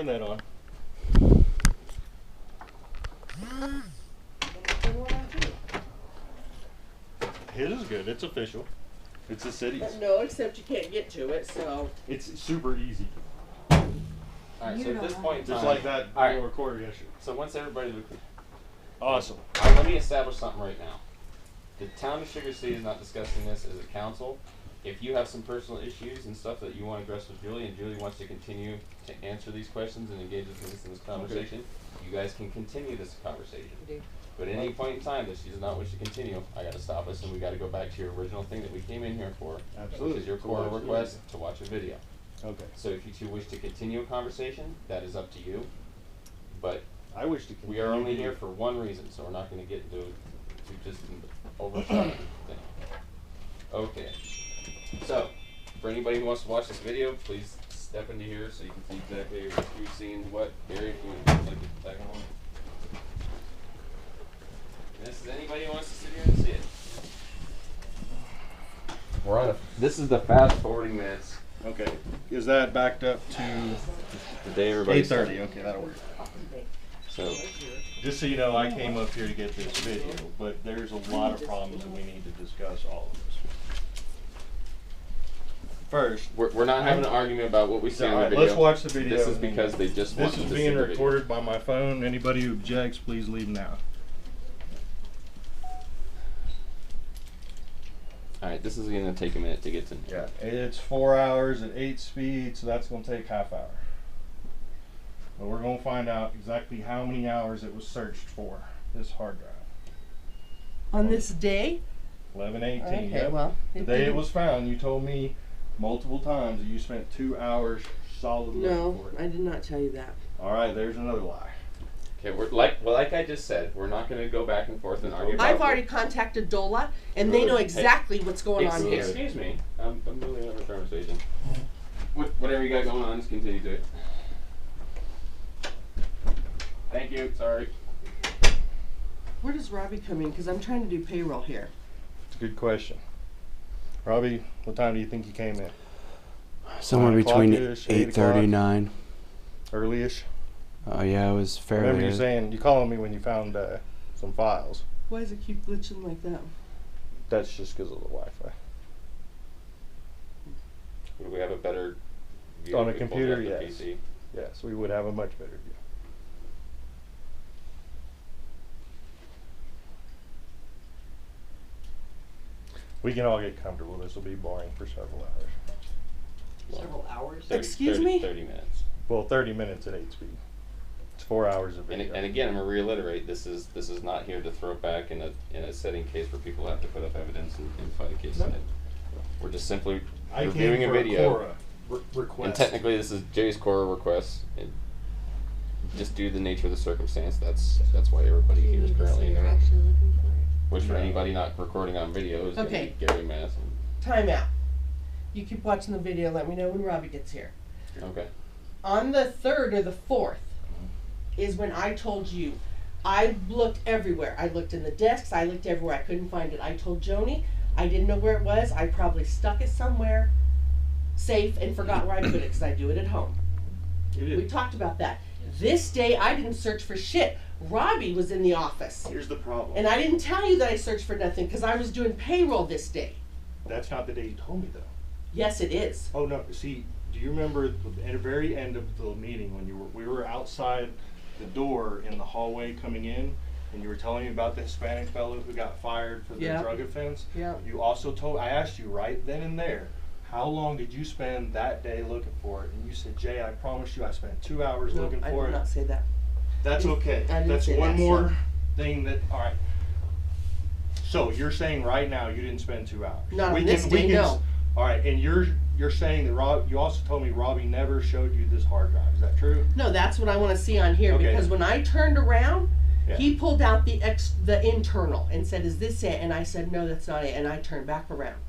turn that on. His is good. It's official. It's the city's. No, except you can't get to it, so. It's super easy. Alright, so at this point in time, just like that alright, recorder yesterday. so once everybody, Awesome. alright, let me establish something right now. The town of Sugar City is not discussing this as a council. If you have some personal issues and stuff that you want to address with Julie, and Julie wants to continue to answer these questions and engage with us in this conversation, you guys can continue this conversation. But at any point in time that she does not wish to continue, I got to stop us and we got to go back to your original thing that we came in here for, Absolutely. which is your core request to watch a video. Okay. So if you two wish to continue a conversation, that is up to you. But I wish to continue. we are only here for one reason, so we're not going to get into just an overshadowing thing. Okay. So, for anybody who wants to watch this video, please step into here so you can see exactly who's seeing what. Gary, if you want to like the second one. And this is anybody who wants to sit here and see it. We're on this is the fast forwarding minutes. Okay. Is that backed up to The day everybody 8:30? Okay, that'll work. So, Just so you know, I came up here to get this video, but there's a lot of problems and we need to discuss all of this. First, we're not having an argument about what we see on the alright, video. let's watch the video. This is because they just want This to is see being the video. recorded by my phone. Anybody who objects, please leave now. Alright, this is going to take a minute to get to. Yeah, it's 4 hours at 8 speed, so that's going to take half hour. But we're going to find out exactly how many hours it was searched for, this hard drive. On this day? 11/18. Okay, yep. well. The day it was found, you told me multiple times that you spent 2 hours solid looking No, for it. I did not tell you that. All right, there's another lie. Okay, we're like I just said, we're not going to go back and forth and argue about I've already contacted DOLA, and they know exactly what's going on here. Excuse me. I'm moving over conversation. Whatever you got going on, just continue to it. Thank you. Sorry. Where does Robbie come in? Because I'm trying to do payroll here. It's a good question. Robbie, what time do you think you came in? Somewhere 9 between o'clock-ish, 8 8:30 9. Early-ish? Yeah, it was I fairly. remember you saying, you calling me when you found some files. Why does it keep glitching like that? That's just because of the Wi-Fi. Would we have a better view On a if we pulled computer, up the yes. PC? Yes, we would have a much better view. We can all get comfortable. This will be boring for several hours. Several hours? 30 Excuse 30 me? 30 minutes. Well, 30 minutes at 8 speed. It's 4 hours of And, video. and again, I'm gonna reiterate, this is not here to throw back in a setting case where people have to put up evidence and fight a case. No. We're just simply I reviewing came a for video. Cora request. And technically, this is Jay's core request. And just due to the nature of the circumstance, that's why everybody here is currently in the room. Which for anybody not recording on video is Okay. going to be Gary Mass. Time out. You keep watching the video. Let me know when Robbie gets here. Okay. On the 3rd or the 4th is when I told you. I looked everywhere. I looked in the desks. I looked everywhere. I couldn't find it. I told Joni I didn't know where it was. I probably stuck it somewhere safe and forgot where I put it because I do it at home. You did. We talked about that. This day I didn't search for shit. Robbie was in the office. Here's the problem. And I didn't tell you that I searched for nothing because I was doing payroll this day. That's not the day you told me, though. Yes, it is. Oh no! See, do you remember at the very end of the meeting when we were outside the door in the hallway coming in, and you were telling me about the Hispanic fellow who got fired for the Yeah. drug offense? Yeah. You also I asked you right then and there, how long did you spend that day looking for it? And you said, Jay, I promise you, I spent 2 hours No, looking I for did it. not say that. That's okay. I didn't That's say one that, more so. thing that. All right. So you're saying right now you didn't spend 2 hours? Not on this day, no. All right, and you're saying that you also told me Robbie never showed you this hard drive. Is that true? No, that's what I want to see on here Okay. because when I turned around, Yeah. he pulled out the internal and said, "Is this it?" And I said, "No, that's not it." And I turned back around.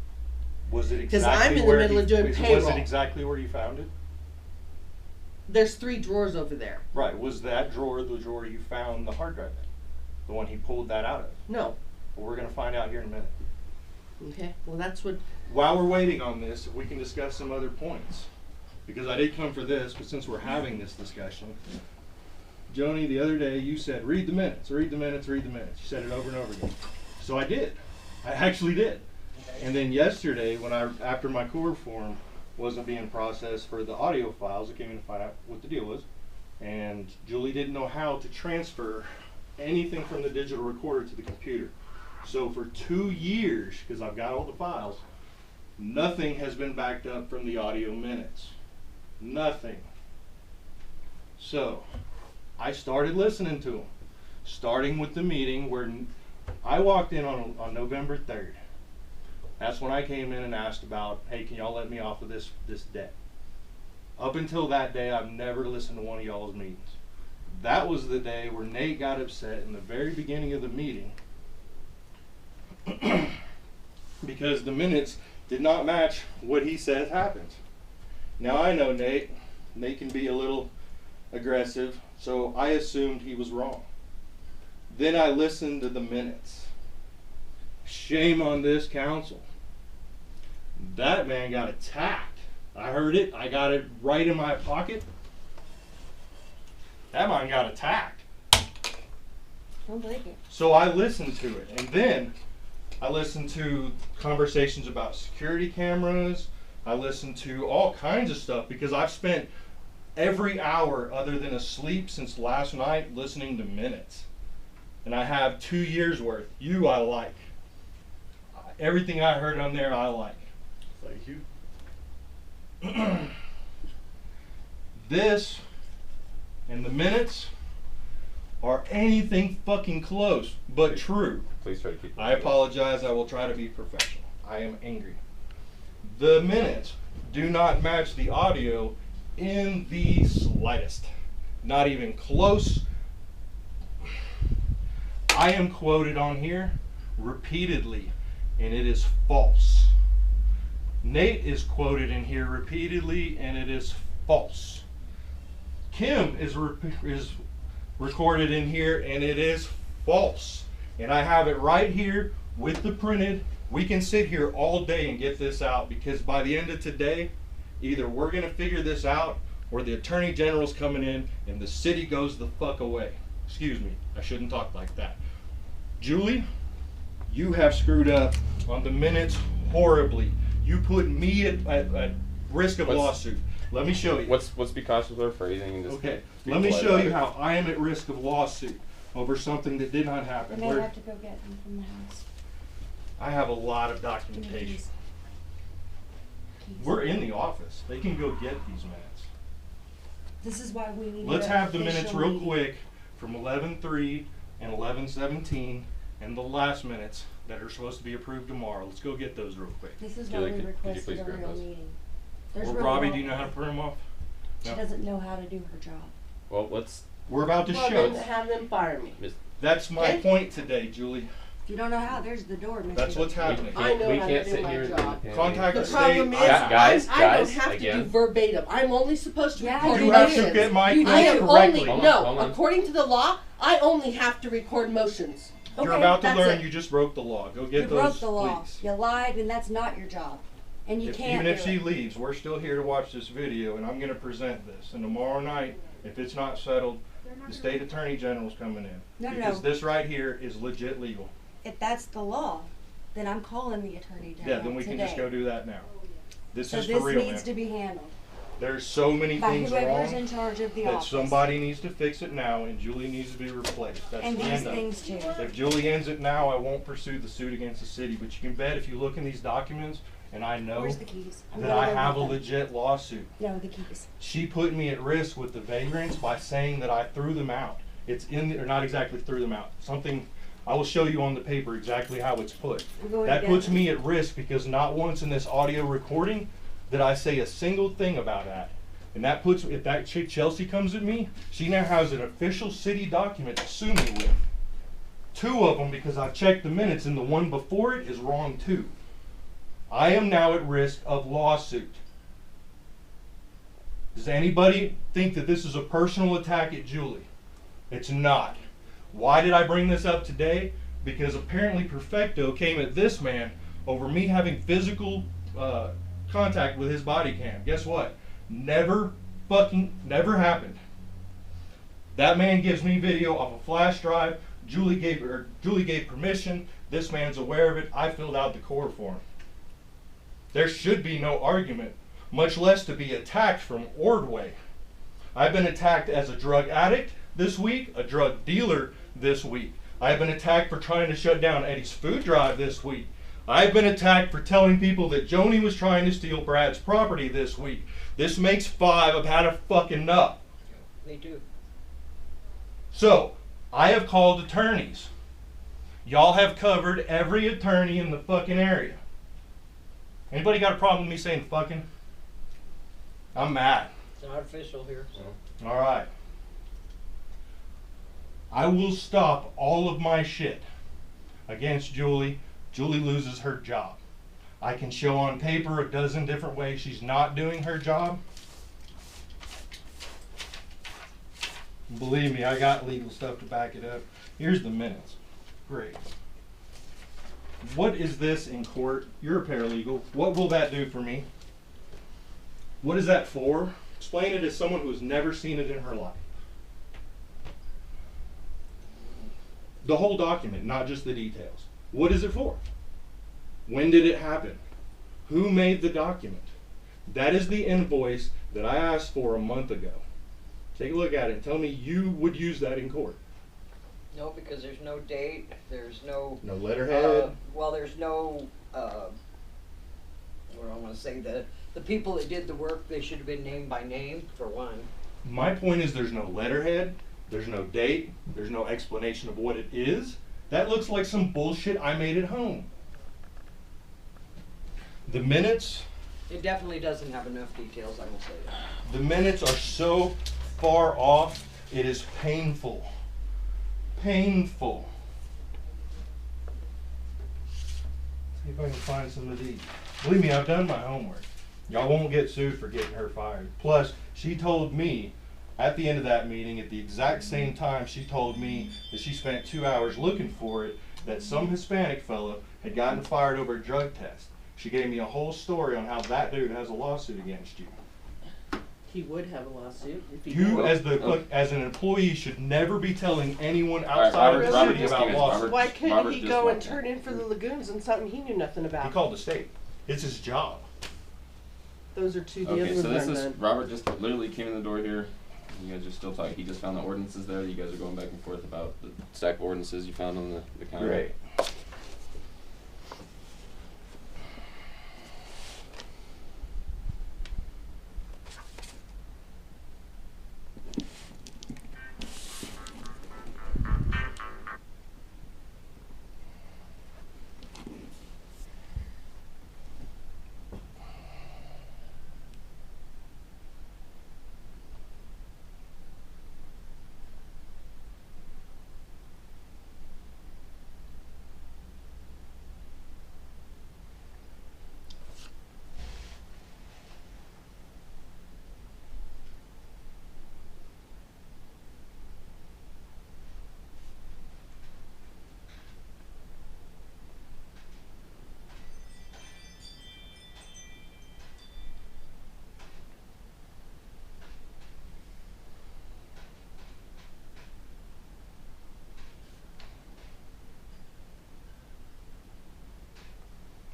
Was it 'Cause exactly I'm in the where middle of doing Was payroll. it exactly where you found it? There's 3 drawers over there. Right. Was that drawer the drawer you found the hard drive in? The one he pulled that out of? No. Well, we're gonna find out here in a minute. Okay. Well, that's what. While we're waiting on this, we can discuss some other points. because I did come for this, but since we're having this discussion, Joni, the other day you said, read the minutes, read the minutes, read the minutes. You said it over and over again. So I did. I actually did. And then yesterday, after my cora form wasn't being processed for the audio files, I came in to find out what the deal was. And Julie didn't know how to transfer anything from the digital recorder to the computer. So for 2 years, because I've got all the files, nothing has been backed up from the audio minutes. Nothing. So I started listening to them, starting with the meeting where I walked in on November 3rd. That's when I came in and asked about, hey, can y'all let me off of this debt? Up until that day, I've never listened to one of y'all's meetings. That was the day where Nate got upset in the very beginning of the meeting because the minutes did not match what he says happened. Now I know Nate can be a little aggressive, so I assumed he was wrong. Then I listened to the minutes. Shame on this council. That man got attacked. I heard it. I got it right in my pocket. That man got attacked. Don't believe it. So I listened to it, and then I listened to conversations about security cameras. I listened to all kinds of stuff because I've spent every hour other than asleep since last night listening to minutes. And I have 2 years worth. You I like. Everything I heard on there I like. Thank you. This and the minutes are anything fucking close but true. Please try to keep. I apologize. I will try to be professional. I am angry. The minutes do not match the audio in the slightest. Not even close. I am quoted on here repeatedly, and it is false. Nate is quoted in here repeatedly, and it is false. Kim is recorded in here, and it is false. And I have it right here with the printed. We can sit here all day and get this out, because by the end of today, either we're going to figure this out, or the Attorney General's coming in and the city goes the fuck away. Excuse me, I shouldn't talk like that. Julie, you have screwed up on the minutes horribly. You put me at risk of lawsuit. Let me show you. Let's be cautious with our phrasing and just. Okay, let me show you how I am at risk of lawsuit over something that did not happen. I may have to go get them from the house. I have a lot of documentation. Keys. We're in the office. They can go get these minutes. This is why we need. Let's have the minutes official real meeting. quick from 11:3 and 11:17 and the last minutes that are supposed to be approved tomorrow. Let's go get those real quick. This is why Julie, we could you requested please a grab real those? meeting. There's Or real Robbie, law do you know how to here. print them off? She No. doesn't know how to do her job. Well, let's. We're about to Well, show. then have them fire me. That's my Okay. point today, Julie. If you don't know how, there's the door, Mr. That's what's happening. I know we how to can't do sit my here and job. independently- Contact The the state. problem is, Guys, I don't guys, have to again. do verbatim. I'm only supposed to Yeah, record You have motions. to get my You I notes am correctly. only, Hold no, on. according to the law, I only have to record motions. You're Okay, about to that's learn it. you just broke the law. Go get You those, broke the law. please. You lied, and that's not your job. And you can't Even if do she it. leaves, we're still here to watch this video, and I'm going to present this. And tomorrow night, if it's not settled, the state attorney general's coming in. No, no, because no. this right here is legit legal. If that's the law, then I'm calling the attorney general Yeah, then we can today. just go do that now. This So is this for real, needs to man. be handled There's so many by things whoever's wrong in charge of the that office. somebody needs to fix it now, and Julie needs to be replaced. That's And the these end of it. things too. If Julie ends it now, I won't pursue the suit against the city. But you can bet if you look in these documents, and I know Where's the keys? I'm that gonna I go have a get them. legit lawsuit. No, the keys. She put me at risk with the vagrants by saying that I threw them out. It's in, or not exactly threw them out. Something, I will show you on the paper exactly how it's put. I'm going That to puts get them. me at risk because not once in this audio recording did I say a single thing about that. And that puts, if that chick Chelsea comes at me, she now has an official city document to sue me with. 2 of them because I've checked the minutes, and the one before it is wrong too. I am now at risk of lawsuit. Does anybody think that this is a personal attack at Julie? It's not. Why did I bring this up today? Because apparently Perfecto came at this man over me having physical contact with his body cam. Guess what? Never happened. That man gives me video off a flash drive. Julie gave permission. This man's aware of it. I filled out the core form. There should be no argument, much less to be attacked from Ordway. I've been attacked as a drug addict this week, a drug dealer this week. I've been attacked for trying to shut down Eddie's food drive this week. I've been attacked for telling people that Joni was trying to steal Brad's property this week. This makes 5. I've had a fucking enough. Me too. So, I have called attorneys. Y'all have covered every attorney in the fucking area. Anybody got a problem with me saying fucking? I'm mad. It's not official here, so. All right. I will stop all of my shit against Julie. Julie loses her job. I can show on paper a dozen different ways she's not doing her job. Believe me, I got legal stuff to back it up. Here's the minutes. Great. What is this in court? You're a paralegal. What will that do for me? What is that for? Explain it as someone who has never seen it in her life. The whole document, not just the details. What is it for? When did it happen? Who made the document? That is the invoice that I asked for a month ago. Take a look at it and tell me you would use that in court. No, because there's no date, there's no... No letterhead? Well, there's no, what do I want to say, the people that did the work, they should have been named by name, for one. My point is there's no letterhead, there's no date, there's no explanation of what it is. That looks like some bullshit I made at home. The minutes... It definitely doesn't have enough details, I will say that. The minutes are so far off, it is painful. Painful. See if I can find some of these. Believe me, I've done my homework. Y'all won't get sued for getting her fired. Plus, she told me at the end of that meeting, at the exact same time she told me that she spent 2 hours looking for it, that some Hispanic fellow had gotten fired over a drug test. She gave me a whole story on how that dude has a lawsuit against you. He would have a lawsuit if he You, did. as an employee, should never be telling anyone All right, outside of the Robert city just about came in. lawsuits. Why couldn't Robert he just go went and in. turn in for the lagoons and something he knew nothing about? He called the state. It's his job. Those are two. The Okay, other so ones this aren't is, done. Robert just literally came in the door here. You guys are still talking. He just found the ordinances there. You guys are going back and forth about the stack of ordinances you found on the counter. Great.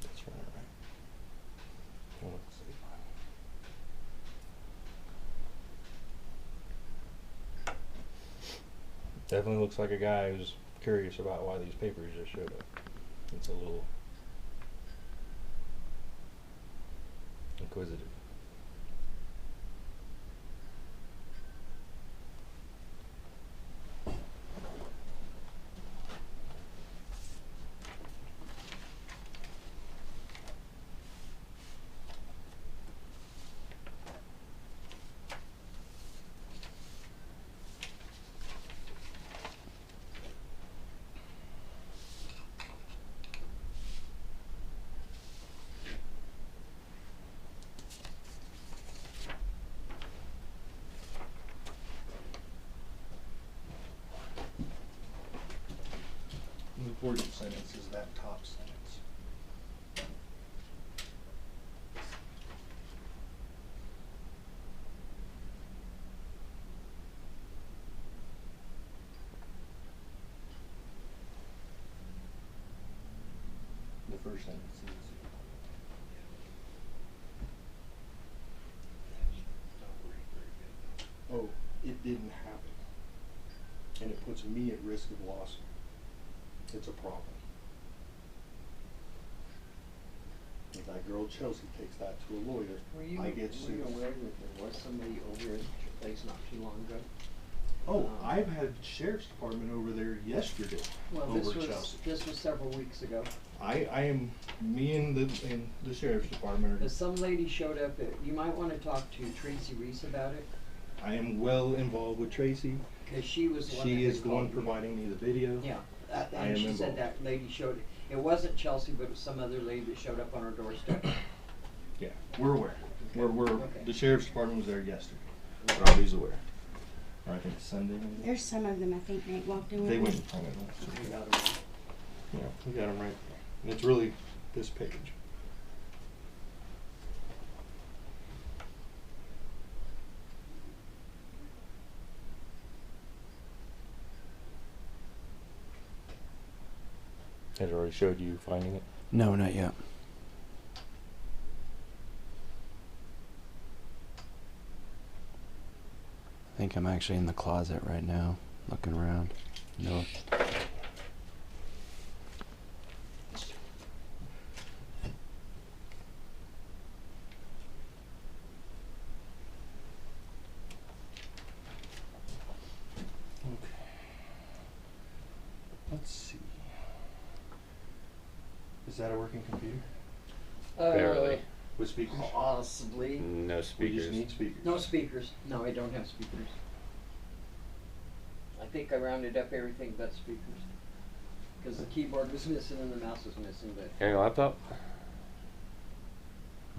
That's right, right? Let's see. Definitely looks like a guy who's curious about why these papers just showed up. It's a little inquisitive. The important sentence is that top sentence. first thing it sees. Oh, it didn't happen. And it puts me at risk of lawsuit. It's a problem. If that girl Chelsea takes that to a lawyer, I get Were sued. you aware that there was somebody over at your place not too long ago? Oh, I've had sheriff's department over there yesterday Well, over Chelsea. this was several weeks ago. I am, me and the sheriff's department are, But some lady showed up, you might wanna talk to Tracy Reese about it, I am well involved with Tracy. cause she was the one that She had is the one called me. providing me the video. Yeah, I and am she involved. said that lady showed, it wasn't Chelsea, but it was some other lady that showed up on her doorstep. Yeah, we're aware. We're, Okay. the sheriff's department was there yesterday. Robbie's aware. Or I think Sunday maybe. There's some of them I think Nate walked in with. They me. went and printed them. We got 'em. Yeah, we got them right there. And it's really this page. Has it already showed you finding it? No, not yet. I think I'm actually in the closet right now, looking around. No. Okay. Let's see. Is that a working computer? Barely. With speakers? Possibly. No We speakers. just need speakers. No speakers. No, I don't have speakers. I think I rounded up everything but speakers. Cause the keyboard was missing and the mouse was missing, but Carrying a laptop?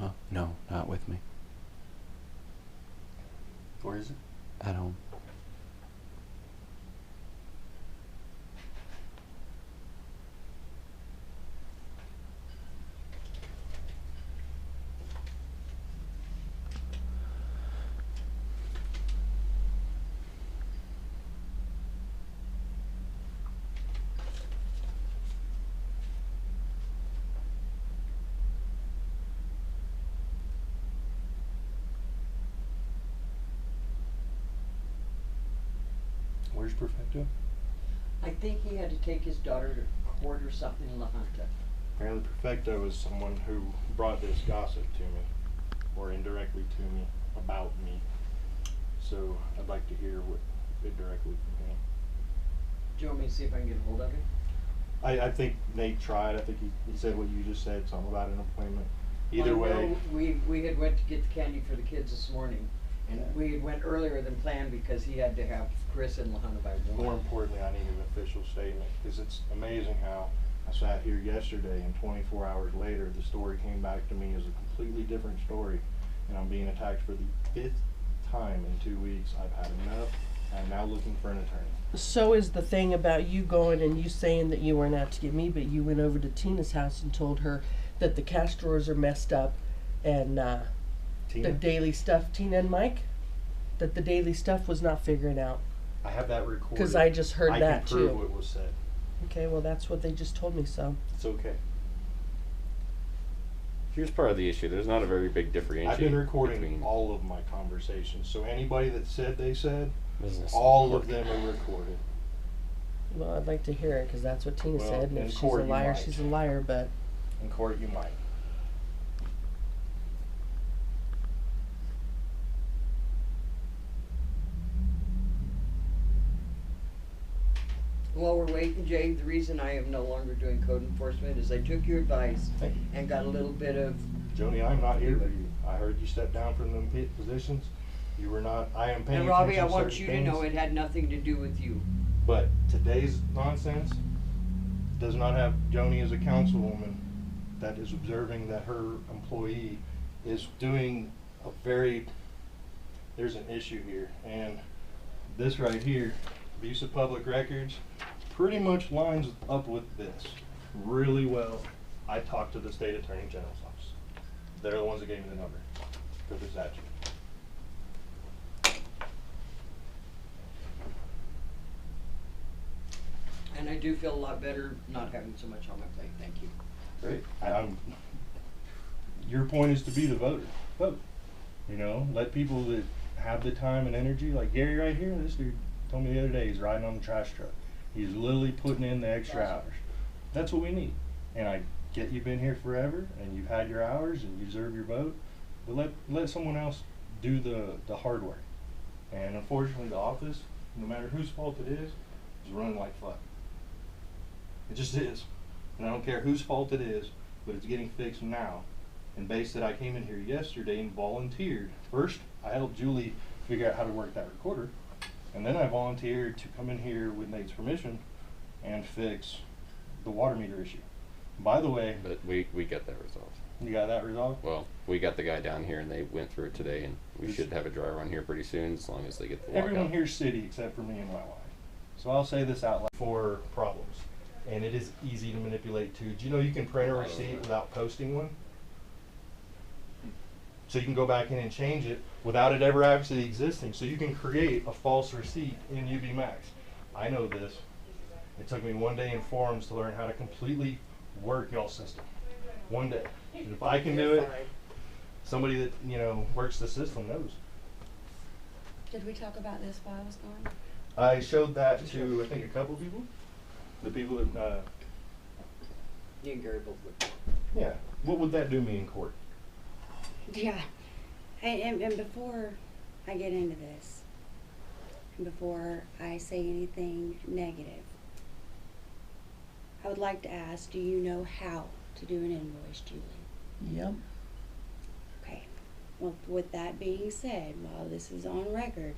Oh, no, not with me. Where is it? At home. Where's Perfecto? I think he had to take his daughter to court or something in La Junta. Apparently Perfecto is someone who brought this gossip to me, or indirectly to me, about me. So I'd like to hear what it directly from him. Do you want me to see if I can get a hold of him? I think Nate tried. I think he said what you just said, something about an appointment. Either I way, know we had went to get the candy for the kids this morning, and Yeah. we had went earlier than planned because he had to have Chris in La Junta by 1. more importantly, I need an official statement, because it's amazing how I sat here yesterday and 24 hours later, the story came back to me as a completely different story, and I'm being attacked for the 5th time in 2 weeks. I've had enough. I'm now looking for an attorney. So is the thing about you going and you saying that you weren't out to get me, but you went over to Tina's house and told her that the cash drawers are messed up and the Tina, daily stuff, Tina and Mike, that the daily stuff was not figuring out. I have that recorded. 'Cause I just heard that I can prove too. what was said. Okay, well that's what they just told me, so. It's okay. Here's part of the issue. There's not a very big differentiation. I've been recording between all of my conversations, so anybody that said they said, business all and of work. them are recorded. Well, I'd like to hear it, 'cause that's what Tina Well, said, and in if she's court a you liar, might. she's a liar, but. In court, you might. While we're waiting, Jay, the reason I am no longer doing code enforcement is I took your advice Thank you. and got a little bit of, Joni, I'm not here for you. I heard you step down from them positions. You were not, I am paying and attention Robbie, I to want certain you to know things, it had nothing to do with you. But today's nonsense does not have Joni as a councilwoman that is observing that her employee is doing a very, there's an issue here. And this right here, abuse of public records, pretty much lines up with this really well. I talked to the state attorney general's office. They're the ones that gave me the number for the statute. And I do feel a lot better not having so much on my plate, thank you. Great. Your point is to be the voter. Vote. You know, let people that have the time and energy, like Gary right here, this dude told me the other day he's riding on the trash truck. He's literally putting in the extra hours. That's what we need. And I get you've been here forever and you've had your hours and you deserve your vote, but let someone else do the hard work. And unfortunately the office, no matter whose fault it is running like fuck. It just is. And I don't care whose fault it is, but it's getting fixed now. And based that I came in here yesterday and volunteered. First, I helped Julie figure out how to work that recorder. And then I volunteered to come in here with Nate's permission and fix the water meter issue. By the way, But we got that resolved. you got that resolved? Well, we got the guy down here and they went through it today, and we should have a dryer on here pretty soon as long as they get the lockout. Everyone here's city except for me and my wife. So I'll say this out loud for problems. And it is easy to manipulate too. Do you know you can print a receipt without posting one? So you can go back in and change it without it ever actually existing. So you can create a false receipt in UB Max. I know this. It took me one day in forums to learn how to completely work y'all's system. One day. And if I can do it, somebody that, you know, works the system knows. Did we talk about this while I was gone? I showed that to, I think, a couple people. The people that, You and Gary both looked. yeah. What would that do me in court? Yeah. And before I get into this, and before I say anything negative, I would like to ask, do you know how to do an invoice, Julie? Yep. Okay. Well, with that being said, while this is on record,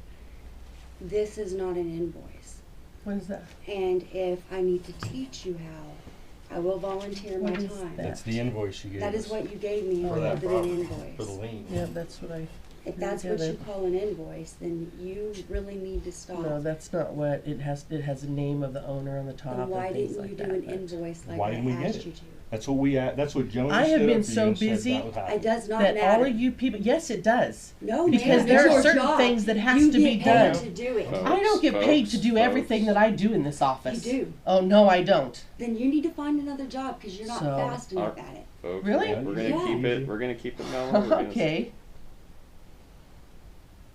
this is not an invoice. What is that? And if I need to teach you how, I will volunteer my What is time. that? That's the invoice you gave That us. is what you gave me, For and that called it an property, invoice. for the lien. Yeah, that's what I. If that's what you together. call an invoice, then you really need to stop. No, that's not what it has. It has a name of the owner on the top Then why and things didn't like you that. do an but- invoice like Why I didn't we get asked it? you to? That's what that's what Jones I have stood been up for so you and said busy that was happening. It does not That matter. all of you people, yes, it does. No, because ma'am, there it's are your certain job. things that has you to be get paid done. to do it. Oh. I don't get paid to do Folks. everything that I do in this office. You do. Oh no, I don't. Then you need to find another job because you're not So- fast enough at it. Folks, Really? We're gonna Yeah. keep it. We're gonna keep it mellow. We're gonna- Okay.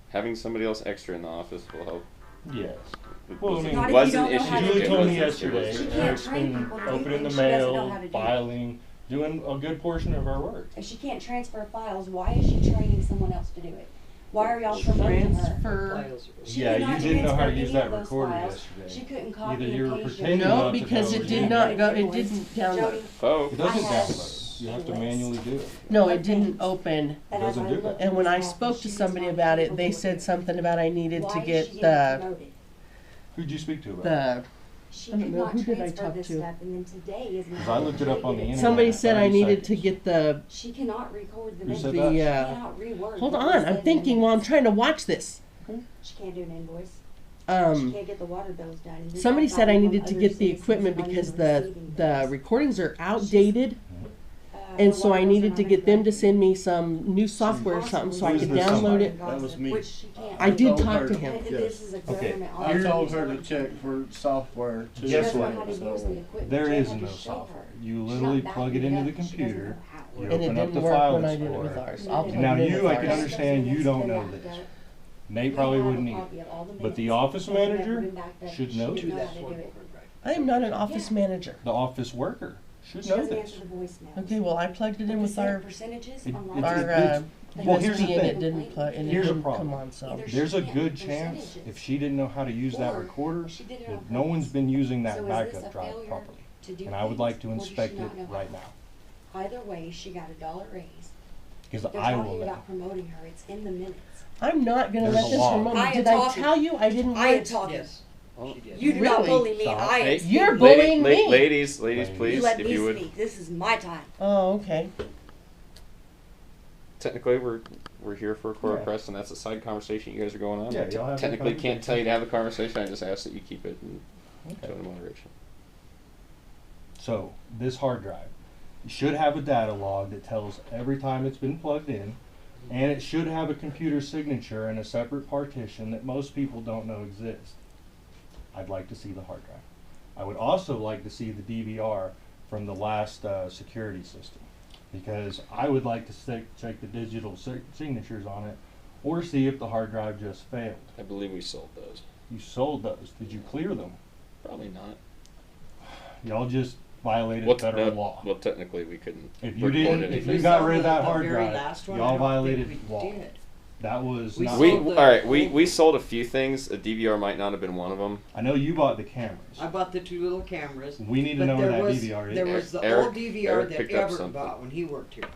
Having somebody else extra in the office will help. Yes. It Well, I was- mean- it Not if you wasn't don't know issued- how to Julie do it told me wasn't- it yesterday, wasn't- She can't it's train been people to do opening the things she doesn't know mail, how to do. filing, doing a good portion of our work. If she can't transfer files, why is she training someone else to do it? Why are y'all promoting her? Transfer. Files. She Yeah, could you not didn't know how to transfer use any that of those recorder files. yesterday. She couldn't copy Either and you were paste pretending your- No, not to because know it it. did not go. It didn't download. Jody, Folks. It doesn't I have download. You have to a manually list. do it. No, it didn't open. that Doesn't as I do looked that. And when in I this spoke office, to she was somebody not about it, capable they of said it. something about I needed Why to is get she getting the promoted? Who'd you speak to about it? the. She I don't could know, not who did I transfer talk this to? stuff, and then today is not. 'Cause I looked it up on the internet. Somebody said I 30 needed to seconds. get the. She cannot record the Who video. said The, that? She uh, cannot reword. Hold what was on, said I'm in thinking the while I'm minutes. trying to watch this. She can't do an invoice. She Um, can't get the water bills done. And you're somebody not said I buying needed from to other get the citizens equipment running because and the receiving the things. recordings are outdated, The and so water I bills needed are to not get them to accurate. send me some new software or something so I Who's could this download somebody? it. That was me. Which she can't. I did told talk her to to- him. This is a Okay. government. I Here's- told her to check for software too. She Guess doesn't what? know how to use the equipment. There Jay is had to no show software. her. You She's literally not plug it backing into up the and she doesn't computer. know how. You And it open up didn't the work file when I did it with explorer. ours. I'll plug Now it in you, with I can ours. understand you don't know this. Nate probably wouldn't either. But the office manager should know She this. knows how to do it. I am not an office Yeah. manager. The office worker should She know doesn't this. answer the voicemails. Okay, well I plugged it in with our percentages It- on it's- lots of our it's- USB well, here's the and it thing. didn't plug and it Here's a didn't problem. come on. So Either There's a she good can't chance percentages. if she didn't know how to use that Or recorder, she did it that on no one's purpose. been using that So is this backup a drive failure properly. to do And I would like to things, or does she inspect it not know right how? now. Either way, she got a $1 raise. Because They're I will talking know. about promoting her. It's in the minutes. I'm not gonna There's let a this law. promote I me. am Did I talking. tell you I didn't I am want? talking. Yes, Oh. she did. You do not Really? bully me. Stop. I am Hey, speaking. You're bullying me. Ladies, Ladies. please, You let if me you would. speak. This is my time. Oh, okay. Technically, we're here for a Cora Yeah. Press, and that's a side conversation you guys are going on. Yeah, y'all have that Technically, can't conversation. tell you to have a conversation. I just ask that you keep it in Okay. tone of moderation. So, this hard drive, you should have a data log that tells every time it's been plugged in, and it should have a computer signature and a separate partition that most people don't know exists. I'd like to see the hard drive. I would also like to see the DVR from the last security system, because I would like to check the digital signatures on it, or see if the hard drive just failed. I believe we sold those. You sold those. Did you clear them? Probably not. Y'all just violated Well, federal no, law. well, technically, we couldn't. If you record didn't, if anything. you got rid of that The hard very drive, last one, I y'all don't violated think we law. did. That was We not. We sold the- all right. We sold a few things. A DVR might not have been one of them. I know you bought the cameras. I bought the 2 little cameras. We need to But know where there that was, DVR is. there was the Eric- old DVR Eric that picked up Everett something. bought when he worked here. So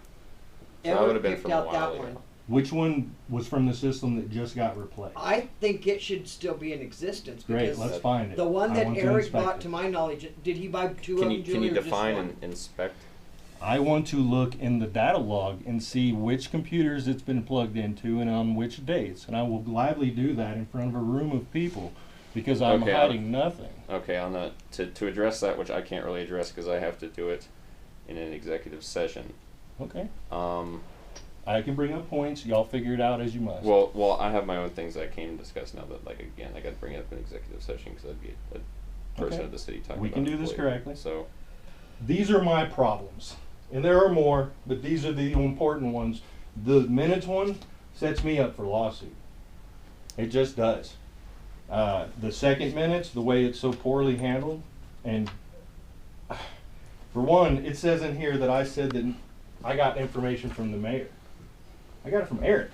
that Everett would've been picked from a out while that ago. one. Which one was from the system that just got replaced? I think it should still be in existence Great, because let's find it. the one I that want to Eric inspect bought, it. to my knowledge, did he buy 2 Can of you them, can Julie, you or just define one? and inspect? I want to look in the data log and see which computers it's been plugged into and on which dates. And I will gladly do that in front of a room of people, because I'm Okay, hiding nothing. Okay, on the to address that, which I can't really address because I have to do it in an executive session. Okay. Um, I can bring up points. Y'all figure it out as you must. well, I have my own things that I came to discuss now. That, like, again, I got to bring it up in executive session because I'd be a person Okay. of the city talking We about can do this employee. correctly. So, These are my problems. And there are more, but these are the important ones. The minutes one sets me up for lawsuit. It just does. The second minutes, the way it's so poorly handled, and for one, it says in here that I said that I got information from the mayor. I got it from Eric.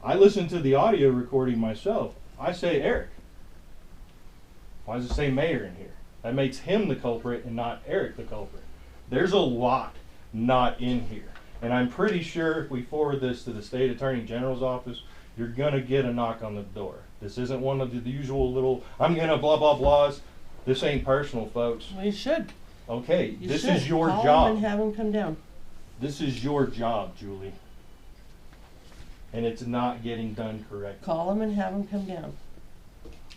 I listened to the audio recording myself. I say Eric. Why does it say mayor in here? That makes him the culprit and not Eric the culprit. There's a lot not in here. And I'm pretty sure if we forward this to the state attorney general's office, you're gonna get a knock on the door. This isn't one of the usual little, I'm gonna blah, blah, blahs. This ain't personal, folks. Well, you should. Okay, You this should. is your Call job. him and have him come down. This is your job, Julie. And it's not getting done correctly. Call him and have him come down.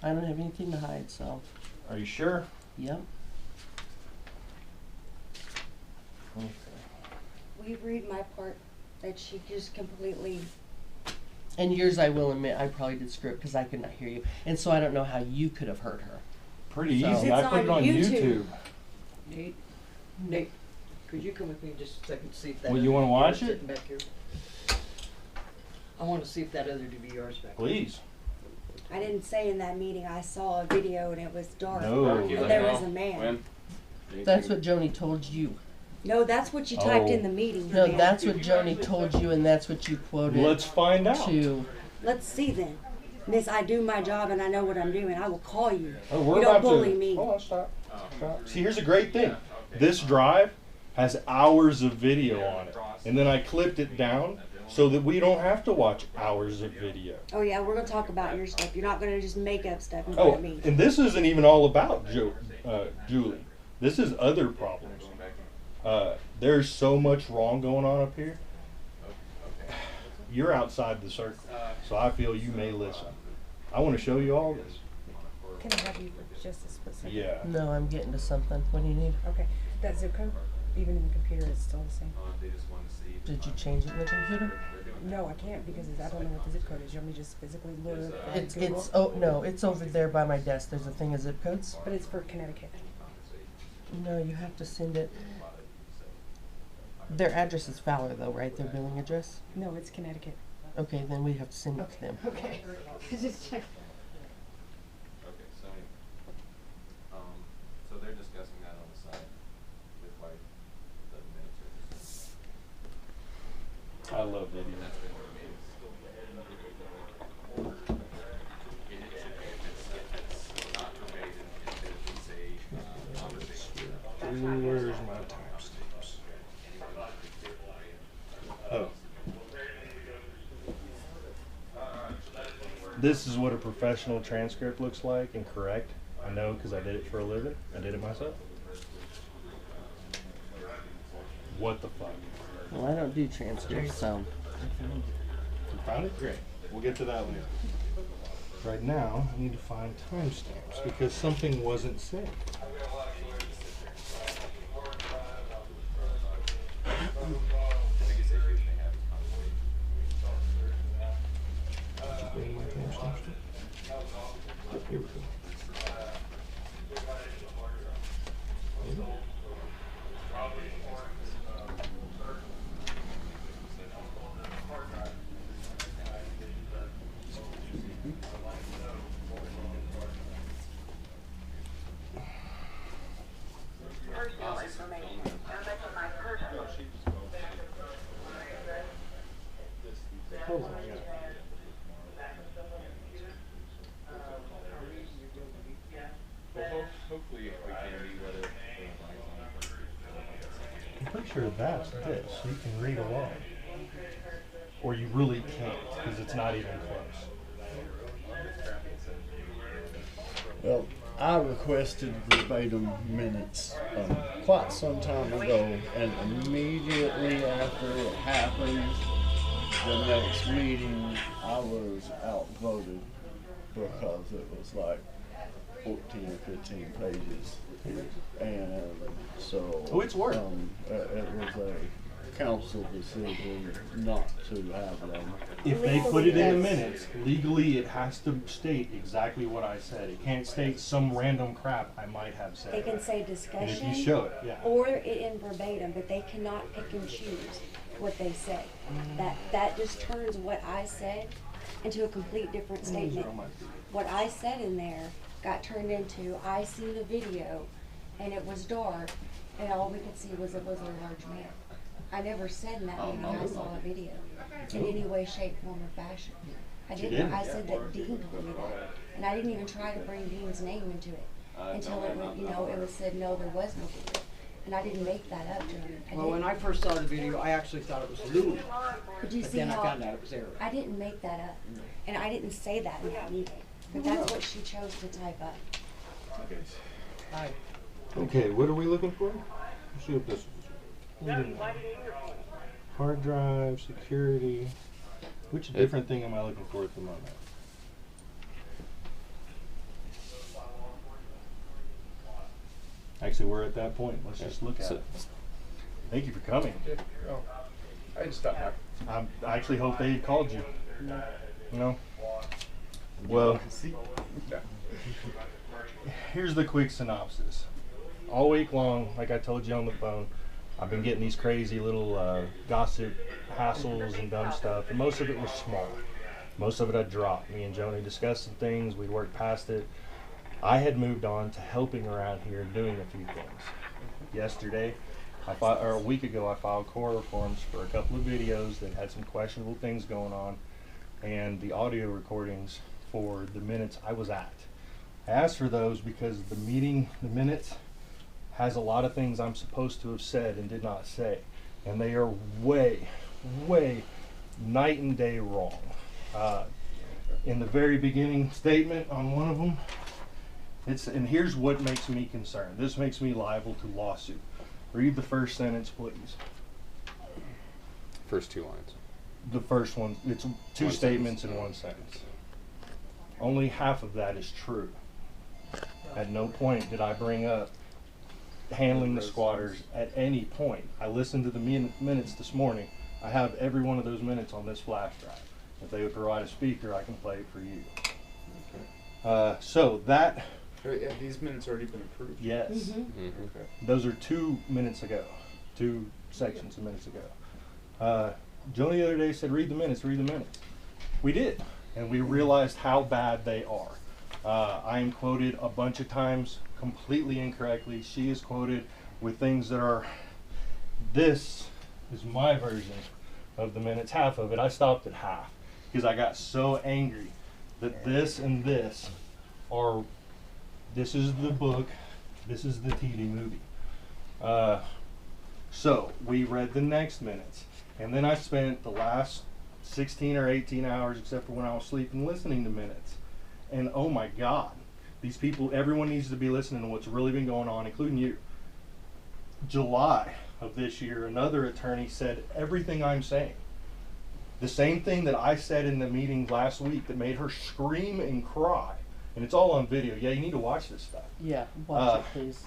I don't have anything to hide, so, Are you sure? yep. Okay. Will you read my part that she just completely, And yours, I will admit, I probably did screw it because I could not hear you. And so I don't know how you could have heard her. Pretty So- easy. It's I put it on on YouTube. YouTube. Nate, could you come with me just a second to see if that Well, other you wanna DVR watch is it? sitting back here? I want to see if that other DVR is back here. Please. I didn't say in that meeting, I saw a video and it was dark. No. Mark, you And let there me was know a man. when. That's what Joni told you. No, that's what you typed in Oh. the meeting. No, man. that's what Joni told you, and that's what you quoted Let's find out. to. Let's see then. Miss, I do my job and I know what I'm doing. I will call you. Oh, we're You don't about bully to. me. Hold on, stop. Stop. See, here's a great thing. This drive has hours of video on it, and then I clipped it down so that we don't have to watch hours of video. Oh yeah, we're gonna talk about your stuff. You're not gonna just make up stuff in front Oh, of me. and this isn't even all about Julie. This is other problems. There's so much wrong going on up here. You're outside the circle, so I feel you may listen. I want to show you all this. Can I have you for just a split second? Yeah. No, I'm getting to something. What do you need? Okay. That zip code, even in the computer, is still the same. Did you change it in the computer? No, I can't because I don't know what the zip code is. You want me to just physically look on It's Google? oh no, it's over there by my desk. There's a thing of zip codes. But it's for Connecticut. No, you have to send it. Their address is Fowler though, right? Their billing address. No, it's Connecticut. Okay, then we have to send it to them. Okay. Just check. Okay, so they're discussing that on the side with like the minutes or I love video. Where's my timestamps? Oh. This is what a professional transcript looks like and correct. I know because I did it for a living. I did it myself. What the fuck? Well, I don't do transcripts, so. You found it? Great. We'll get to that later. Right now, I need to find timestamps because something wasn't said. Bring my timestamps to- Here we go. picture, that's this. You can read along. Or you really can't, because it's not even close. Well, I requested verbatim minutes quite some time ago, and immediately after it happened, the next meeting, I was outvoted because it was like 14 or 15 pages. And so Oh, it's work. it was a council decision not to have them. If they put it in the minutes, legally it has to state exactly what I said. It can't state some random crap I might have said. They can say And discussion. if you show it, yeah. Or it in verbatim, but they cannot pick and choose what they say. That just turns what I said into a complete different statement. What I said in there got turned into, I seen a video and it was dark and all we could see was a large man. I never said in that meeting I saw a video in any way, shape, form, or fashion. I didn't. I said that Dean told me that, and I didn't even try to bring Dean's name into it until it was, it was said no, there was no video, and I didn't make that up to him. Well, when I first saw the video, I actually thought it was Louis, But you but see then I how found out it was Eric. I didn't make that up, and I didn't say that in that meeting. But that's what she chose to type up. Okay, what are we looking for? Let's see what this is. Hard drive, security. Which different thing am I looking for at the moment? Actually, we're at that point. Let's just look at it. Thank you for coming. Oh, I just thought I actually hope they had called you. No? Well, here's the quick synopsis. All week long, like I told you on the phone, I've been getting these crazy little gossip hassles and dumb stuff, and most of it was small. Most of it I dropped. Me and Joni discussed some things, we worked past it. I had moved on to helping around here and doing a few things. Yesterday, or a week ago, I filed cora forms for a couple of videos that had some questionable things going on, and the audio recordings for the minutes I was at. I asked for those because the minutes has a lot of things I'm supposed to have said and did not say, and they are way night and day wrong. In the very beginning statement on one of them, and here's what makes me concerned. This makes me liable to lawsuit. Read the first sentence, please. First 2 lines. The first one, it's two One statements sentence. in one sentence. Only half of that is true. At no point did I bring up handling the squatters at any point. I listened to the minutes this morning. I have every one of those minutes on this flash drive. If they would provide a speaker, I can play it for you. So that, yeah, these minutes already been approved. yes, Okay. those are 2 minutes ago, 2 sections of minutes ago. Joni the other day said, read the minutes, read the minutes. We did, and we realized how bad they are. I am quoted a bunch of times completely incorrectly. She is quoted with things that are, this is my version of the minutes, half of it. I stopped at half because I got so angry that this and this are, this is the book, this is the TV movie. So we read the next minutes, and then I spent the last 16 or 18 hours, except for when I was sleeping, listening to minutes. And oh my God, these people, everyone needs to be listening to what's really been going on, including you. July of this year, another attorney said everything I'm saying. The same thing that I said in the meeting last week that made her scream and cry. And it's all on video. Yeah, you need to watch this stuff. Yeah, watch it, please.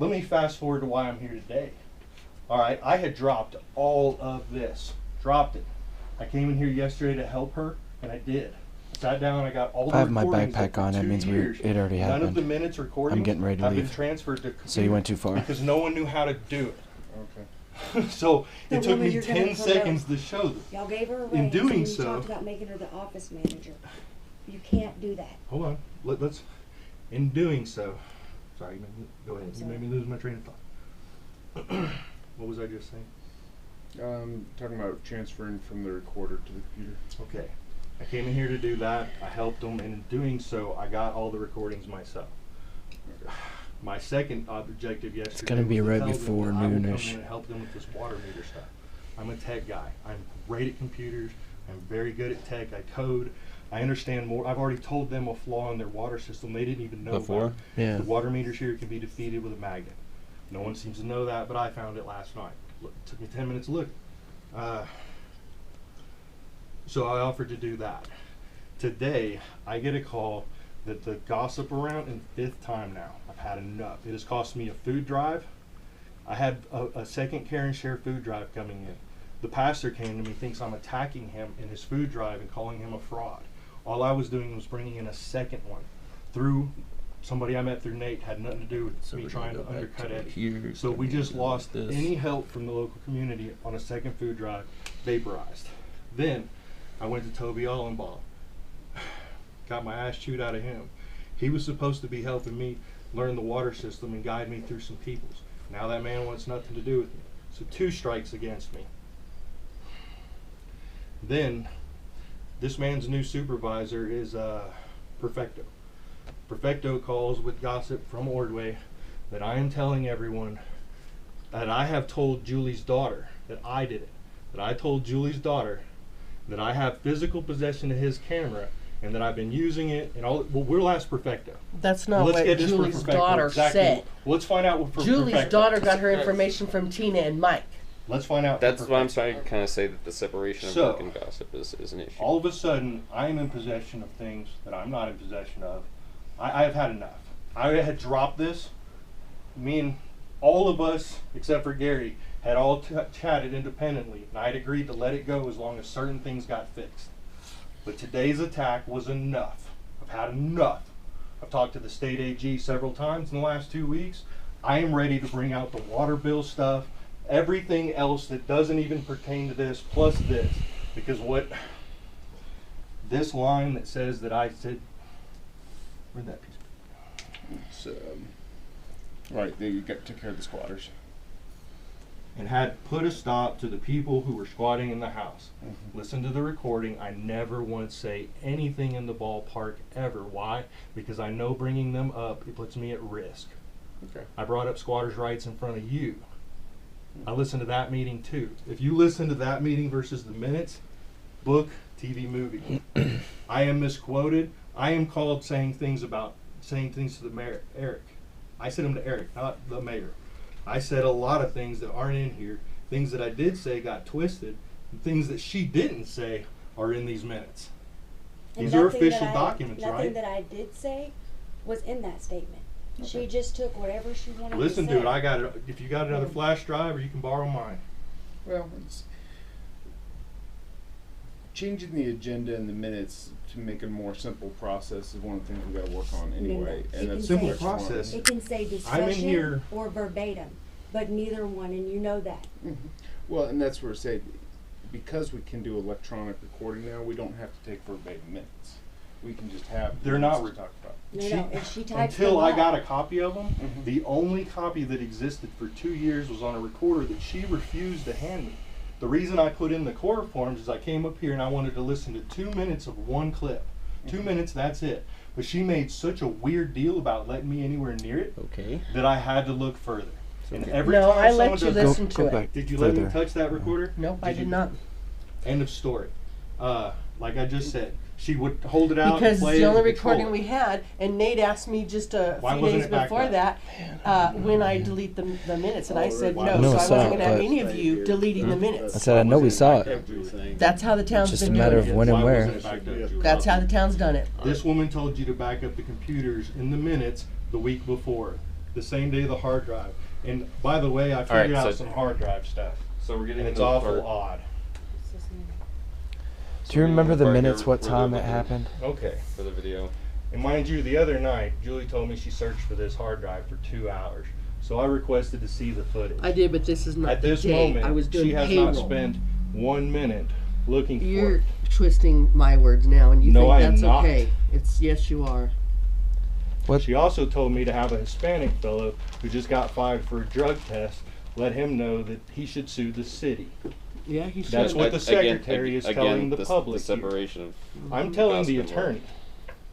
Let me fast forward to why I'm here today. All right, I had dropped all of this. Dropped it. I came in here yesterday to help her, and I did. Sat down, I got all the I have my recordings backpack after on, it 2 means years. it already None of happened. the minutes recordings I'm getting ready to have leave. been transferred to So you went too far. because no one knew how to do it. Okay. So The it took woman me you're gonna 10 promote. seconds to show them. Y'all gave her a raise, In doing and you so- talked about making her the office manager. You can't do that. Hold on. Let's. In doing so, sorry. Go ahead. I'm You sorry. made me lose my train of thought. What was I just saying? Talking about transferring from the recorder to the computer. Okay. I came in here to do that. I helped them, and in doing so, I got all the recordings myself. My second objective yesterday gonna be was to right tell them before that I will come noonish. in and help them with this water meter stuff. I'm a tech guy. I'm great at computers. I'm very good at tech. I code. I understand more. I've already told them a flaw in their water system they didn't even know Before? about. Yeah. The water meters here can be defeated with a magnet. No one seems to know that, but I found it last night. Look, it took me 10 minutes to look. So I offered to do that. Today, I get a call that the gossip around in 5th time now. I've had enough. It has cost me a food drive. I had a second care and share food drive coming in. The pastor came to me, thinks I'm attacking him in his food drive and calling him a fraud. All I was doing was bringing in a second one through somebody I met through Nate. Had nothing to do with So me we're trying gonna to go back undercut to Eddie. here, So we gonna just do lost this. any help from the local community on a second food drive, vaporized. Then I went to Toby Allenbaugh. Got my ass chewed out of him. He was supposed to be helping me learn the water system and guide me through some peoples. Now that man wants nothing to do with me. So 2 strikes against me. Then this man's new supervisor is Perfecto. Perfecto calls with gossip from Ordway that I am telling everyone that I have told Julie's daughter that I did it. That I told Julie's daughter that I have physical possession of his camera and that I've been using it and all. Well, we'll ask Perfecto. That's not Let's what get this for Julie's Perfecto. daughter Exactly. said. Let's find out what for Julie's Perfecto. daughter got her information from Tina and Mike. Let's find out. That's for why I'm Perfecto. trying to kind of say that the separation of So, work and gossip is an issue. All of a sudden, I am in possession of things that I'm not in possession of. I have had enough. I had dropped this. Me and all of us, except for Gary, had all chatted independently, and I had agreed to let it go as long as certain things got fixed. But today's attack was enough. I've had enough. I've talked to the state AG several times in the last 2 weeks. I am ready to bring out the water bill stuff, everything else that doesn't even pertain to this, plus this. Because what this line that says that I said, where'd that piece It's, right, they took care of the squatters. and had put a stop to the people who were squatting in the house. Mhm. Listen to the recording. I never once say anything in the ballpark ever. Why? Because I know bringing them up, it puts me at risk. Okay. I brought up squatters' rights in front of you. I listened to that meeting too. If you listen to that meeting versus the minutes, book, TV, movie. I am misquoted. I am called saying things to the mayor, Eric. I said them to Eric, not the mayor. I said a lot of things that aren't in here. Things that I did say got twisted. And things that she didn't say are in these minutes. And These are nothing official that documents, nothing right? that I did say was in that statement. Okay. She just took whatever she wanted Listen to say. to it. I got it. If you got another flash drive, or you can borrow mine. Well, it's changing the agenda and the minutes to make a more simple process is one of the things we got to work on anyway. It And can that's say- the first one. process. It can say discussion here- or verbatim, but neither one, and you know that. Mhm. Well, and that's where I say, because we can do electronic recording now, we don't have to take verbatim minutes. We can just have. They're not minutes to talk about. No, and she types until them I up. got a copy of them, Mhm. the only copy that existed for 2 years was on a recorder that she refused to hand me. The reason I put in the core forms is I came up here and I wanted to listen to 2 minutes of one clip. 2 minutes, that's it. But she made such a weird deal about letting me anywhere near it Okay. that I had to look further. And Okay. every No, time I someone let you does, listen Go to it. back did you let me further. touch that recorder? Nope, I did you? not. End of story. Like I just said, she would hold it out Because and play it's the it only and control recording it. we had, and Nate asked me just a Why few wasn't days it back before then? that when I delete the minutes, and I said Why no, wasn't so it I back wasn't then? going to have But- any of you deleting the minutes. I said I know we saw it. Everything. That's how the town's Just a been matter doing of it. when and Why where. wasn't it back then, Julie? That's how the town's done it. This woman told you to back up the computers in the minutes the week before, the same day the hard drive. And by the way, I figured out so- some hard drive stuff. So we're getting And it's into the awful part- odd. Do you remember the part here minutes? What where time they're it looking happened? Okay. for the video. And mind you, the other night, Julie told me she searched for this hard drive for 2 hours. So I requested to see the footage. I did, but this is not At the this day. moment, I was doing she has payroll. not spent 1 minute looking You're for it. twisting my words now, and you No, think I am that's not. okay. It's yes, you are. What? She also told me to have a Hispanic fellow who just got fired for a drug test, let him know that he should sue the city. Yeah, he should. That's what the secretary is telling the public The here. separation of I'm telling the gossip and work. attorney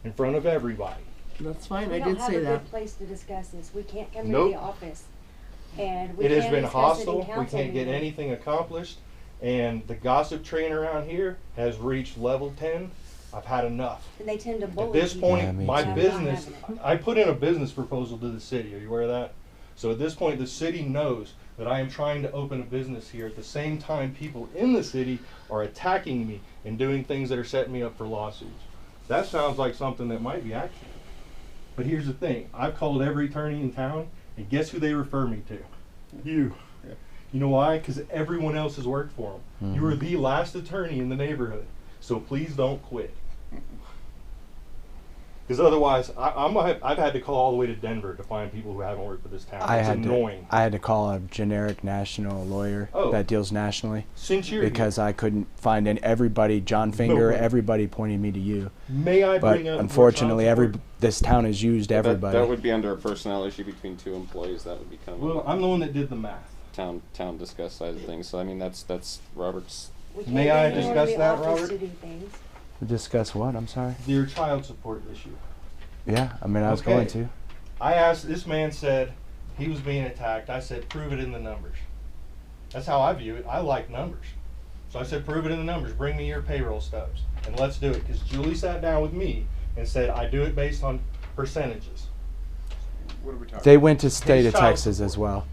in front of everybody That's fine. We I don't did have say a that. good place to discuss this. We can't come Nope. to the office. And we It has can't been discuss it hostile. in We council can't get meeting. anything accomplished. And the gossip train around here has reached level 10. I've had enough. And they tend to bully At this people. point, Yeah, me my too. I'm not business, having it. I put in a business proposal to the city. Are you aware of that? So at this point, the city knows that I am trying to open a business here. At the same time, people in the city are attacking me and doing things that are setting me up for lawsuits. That sounds like something that might be actionable. But here's the thing. I've called every attorney in town, and guess who they refer me to? You. You know why? Because everyone else has worked for them. You are the last attorney in the neighborhood. So please don't quit. Because otherwise, I've had to call all the way to Denver to find people who haven't worked for this town. It's annoying. I had to call a generic national lawyer Oh. that deals nationally Since you're because I couldn't find everybody. John Finger, Nobody. everybody pointed me to you. here, may I But bring up? unfortunately, more child support? this town has used everybody. That would be under a personnel issue between two employees. That would be kind of Well, I'm the one that did the math. town discuss side of things. So I mean, that's Robert's. We can't May get I anyone to discuss the that, office Robert? to do things. Discuss what? I'm sorry. Your child support issue. Yeah, I mean, I was Okay. going to. I asked, this man said he was being attacked. I said, prove it in the numbers. That's how I view it. I like numbers. So I said, prove it in the numbers. Bring me your payroll stubs and let's do it. Because Julie sat down with me and said, I do it based on percentages. What are we talking? They went to state His of child Texas support. as well.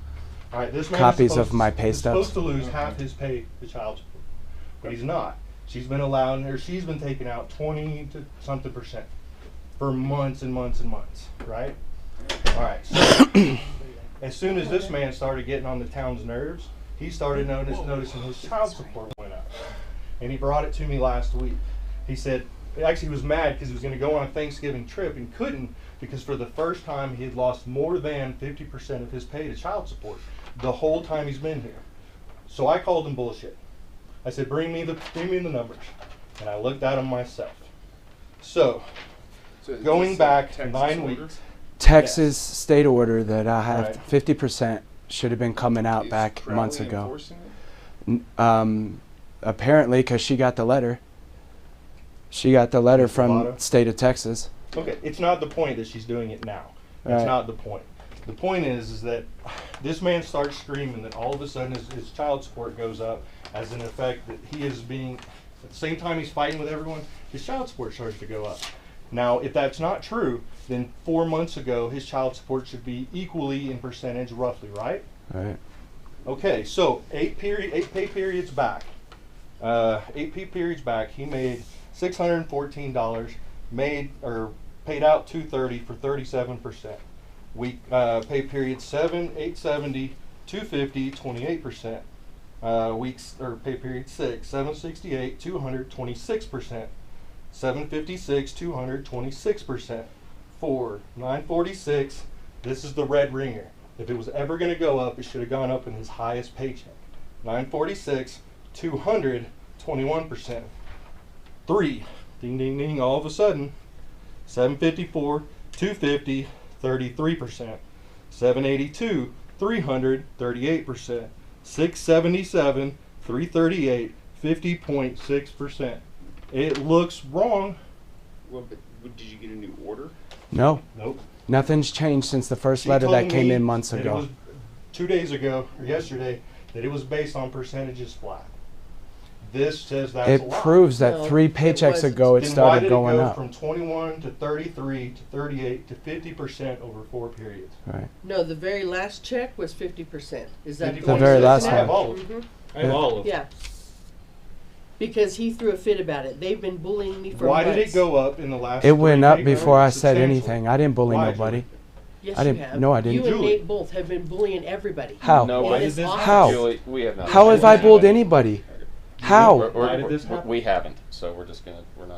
All right, this man Copies is supposed of my to, pay is stubs. supposed to lose half his pay to child support, but he's not. She's been allowed, or she's been taking out 20 to something percent for months and months and months, right? All right. So as soon as this man started getting on the town's nerves, he started noticing his child support went up, and he brought it to me last week. He said, actually, he was mad because he was going to go on a Thanksgiving trip and couldn't because for the first time he had lost more than 50% of his pay to child support the whole time he's been here. So I called him bullshit. I said, bring me the numbers, and I looked at them myself. So So is going this a back Texas 9 order? weeks. Texas state order that I have Right. 50% should have been coming out Is back Crowley months ago. enforcing it? Apparently, because she got the letter. She got the letter Ms. from Lovato? state of Texas. Okay, it's not the point that she's doing it now. That's Right. not the point. The point is that this man starts screaming that all of a sudden his child support goes up as an effect that he is being, at the same time he's fighting with everyone, his child support starts to go up. Now, if that's not true, then 4 months ago his child support should be equally in percentage, roughly, right? Right. Okay, so 8 pay periods back, 8 pay periods back, he made $614, made or paid out $230 for 37%. Week pay period 7, 870, 250, 28%. Weeks or pay period 6, 768, 200, 26%. 756, 200, 26%. 4, 946. This is the red ringer. If it was ever going to go up, it should have gone up in his highest paycheck. 946, 200, 21%. 3, ding ding ding, all of a sudden, 754, 250, 33%. 782, 300, 38%. 677, 338, 50.6%. It looks wrong. Well, but did you get a new order? No, Nope. nothing's changed since the first She letter told that came me in months that it ago. was 2 days ago, or yesterday, that it was based on percentages flat. This says that's a It lie. proves that No, 3 it paychecks wasn't. ago it Then why started did going it go up. from 21 to 33 to 38 to 50% over 4 periods? Right. No, the very last check was 50%. Is that 50.6. The very last I have one. all of them. Mhm. I have all of them. Yeah. Because he threw a fit about it. They've been bullying me for Why months. did it go up in the last? It went 3 up pay before I periods said substantially? anything. I didn't bully Why, nobody. Julie? Yes, I you didn't- have. no, I didn't. You and Julie. Nate both have been bullying everybody. How? No, Why we, did this How? Julie, we have not. How have I bullied anybody? How? Why did this happen? We haven't. So we're not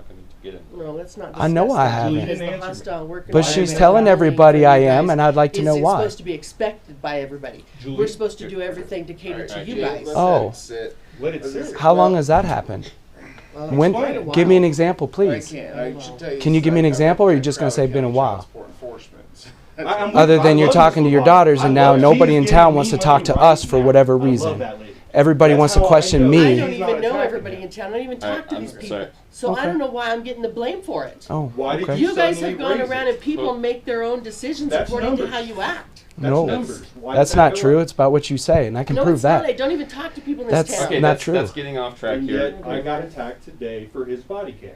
gonna get into it. No, let's not. I know discuss I that, haven't. because Julie the didn't answer hostile me. work But environment she's and telling bullying everybody for I you am, guys and I'd like to is know why. supposed to be expected by everybody. Julie- We're supposed to do everything to cater Alright, to alright, you Julie, guys. Let Oh. that sit. Let it sit. How long has that happened? Well, When? it's quite a Give me an while. example, please. I can't. I should tell you Can you give me an I example, or are you work just at gonna say Crowley been a County while? Child Support Enforcement. I'm with- Other I than you're love talking Ms. to your Lovato. daughters, and I now love- nobody she's in giving town me wants to money talk to right us for now. whatever I love reason. that lady. everybody That's wants to how I question know. I me. don't He's not even know attacking everybody him. in town. I don't even All talk right, to I'm these people. sorry. So Okay. I don't know why I'm getting the blame for it. Oh, Why did okay. You guys suddenly have gone raise around it? and people Well, make their own decisions that's according to numbers. how you act. That's No, numbers. Why that's did that not go true. up? It's about what you say, and I can No, prove it's not. that. I don't even talk to people in That's- this town. Okay, Not that's, true. that's getting off track And here. yet I got attacked today for his body cam.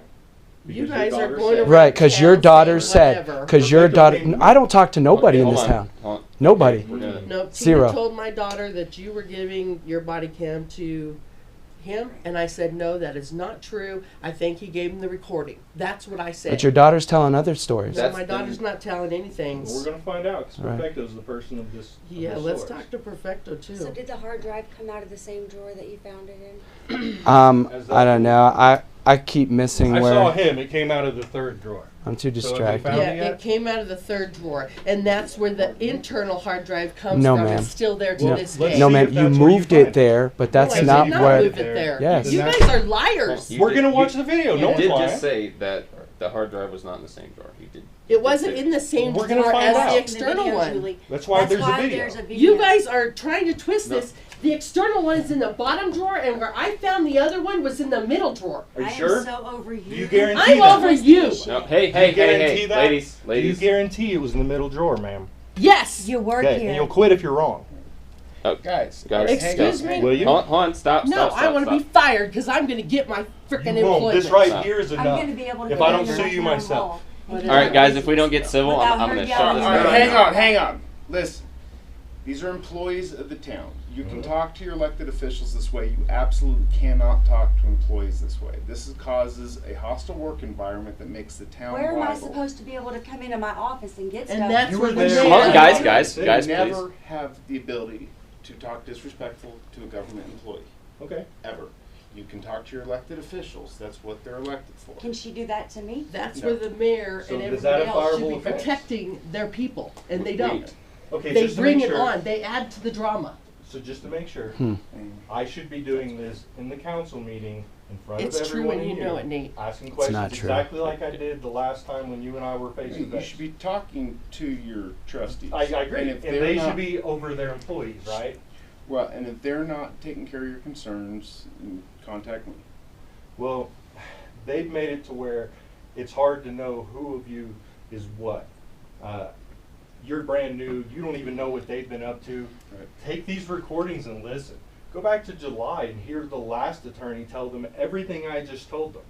You Because your guys are daughter going said- around Right, because your town daughter saying said, whatever. because your daughter, I don't talk to nobody Okay, in this hold on, town. hold on. Nobody. Okay, we're gonna- No, Tina Zero. told my daughter that you were giving your body cam to him, and I said, no, that is not true. I think he gave him the recording. That's what I said. But your daughter's telling other stories. No, That's my daughter's been- not telling anything. We're gonna find out, because Right. Perfecto's the person of this. Yeah, of this let's source. talk to Perfecto too. So did the hard drive come out of the same drawer that you found it in? I don't know. I keep missing I where saw him. It came out of the third drawer. I'm too So have they distracted. found Yeah, it yet? it came out of the third drawer, and that's where the internal hard drive comes No, from. ma'am. It's still there to Well, this let's day. No, see ma'am, if you that's where you moved it find there, but that's No, I not did not where. move it there. Yes. You Then guys that's- are liars. You We're did- gonna you- watch the video. Yeah. No You one's did lying. just say that the hard drive was not in the same drawer. You did. It wasn't in the same We're gonna drawer find as out. the In external video, one. Julie. That's why there's a why video. there's a video. You guys are trying to twist No. this. The external one is in the bottom drawer, and where I found the other one was in the middle drawer. Are you I sure? am so over you. Do you guarantee I'm that? over you. No, hey, Do you hey, guarantee hey, that? ladies, Do you ladies. guarantee it was in the middle drawer, ma'am? Yes. You work Okay, here. and you'll quit if you're wrong. Oh, Guys, Guys, Excuse hang on. me? Will you? hold on, stop, No, stop, stop, I want to be stop. fired because I'm going to get my freaking You won't. employment. This right Stop. here is I'm enough. going to be able to If go I down don't to sue my you town myself. hall. All right, guys, if we don't get civil, Without I'm her gonna shut yelling this at All me. right, right hang now. on, hang on. Listen, these are employees of the town. You can talk to your elected officials this way. You absolutely cannot talk to employees this way. Causes a hostile work environment that makes the town Where am I liable. supposed to be able to come into my office and get And stuff? that's You where were the there. Come on, man- guys, They please. never have the ability to talk disrespectful to a government employee, Okay. ever. You can talk to your elected officials. That's what they're elected for. Can she do that to me? That's No. where the mayor So and is that everybody a else should fireable be offense? protecting their people, and they Wait. don't. Okay, They just to bring make it sure. on. They add to the drama. So just to make sure, Hmm. I should be doing this in the council meeting in front It's of true everyone and in you know here, it, Nate. asking not questions true. exactly like I did the last time when you and I were face to You face. should be talking to your trustees. I agree, And and if they're they not, should be over their employees, right? well, and if they're not taking care of your concerns, contact me. Well, they've made it to where it's hard to know who of you is what. You're brand new. You don't even know what they've been up to. Right. Take these recordings and listen. Go back to July and hear the last attorney tell them everything I just told them.